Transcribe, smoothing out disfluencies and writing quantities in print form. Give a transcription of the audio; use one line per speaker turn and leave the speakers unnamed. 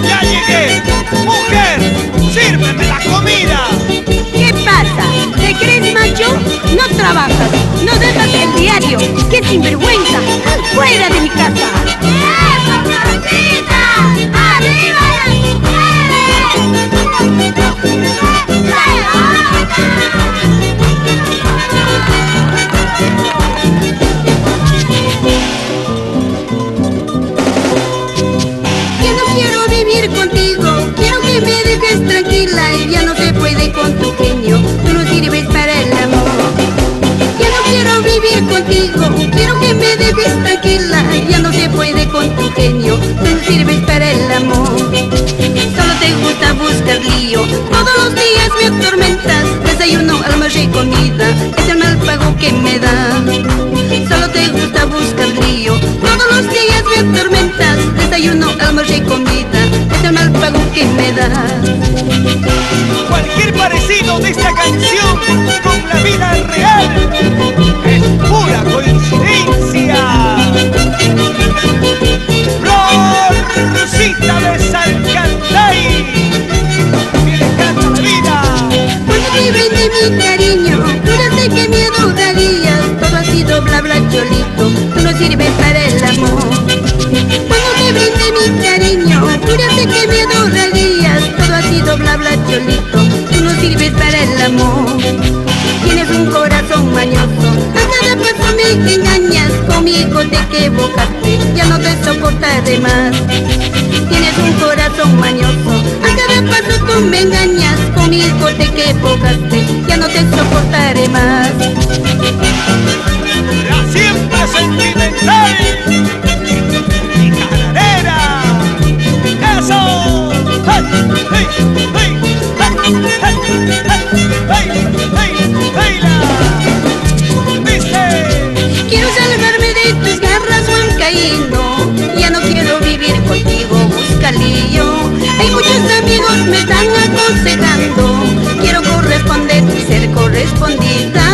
¡Ya llegué! ¡Mujer! ¡Sírveme la comida!
¿Qué pasa? ¿Te crees macho? No trabajas, no dejas el diario. ¡Qué sinvergüenza! ¡Fuera de mi casa!
¡Eso, Martita! ¡Arriba las mujeres!
Yo no quiero vivir contigo, quiero que me dejes tranquila y ya no se puede con tu genio, tú no sirves para el amor. Yo no quiero vivir contigo, quiero que me dejes tranquila, ya no se puede con tu genio, tú no sirves para el amor. Solo te gusta buscar lío, todos los días me atormentas, desayuno, almuerzo y comida, es el mal pago que me da. Solo te gusta buscar lío, todos los días me atormentas, desayuno, almuerzo y comida, es el mal pago que me da.
Cualquier parecido de esta canción con la vida real es pura coincidencia. Florcita de Salcantay, que le canta la vida.
Cuando te brinde mi cariño, júrate que miedo darías, todo ha sido bla bla cholito, tú no sirves para el amor. Cuando te brinde mi cariño, júrate que miedo darías, todo ha sido bla bla cholito, tú no sirves para el amor. Tienes un corazón mañoso, a cada paso me engañas, conmigo te equivocaste, ya no te soportaré más. Tienes un corazón mañoso, a cada paso tú me engañas, conmigo te equivocaste, ya no te soportaré más.
La siempre sentimental y caradera. ¡Eso! ¡Hey! ¡Hey! ¡Hey! ¡Hey! ¡Hey! ¡Hey! ¡Hey! ¡Hey! ¡Viste!
Quiero salvarme de tus garras, Juan Caíno, ya no quiero vivir contigo, busca lío. Hay muchos amigos me están aconsejando, quiero corresponder y ser correspondida.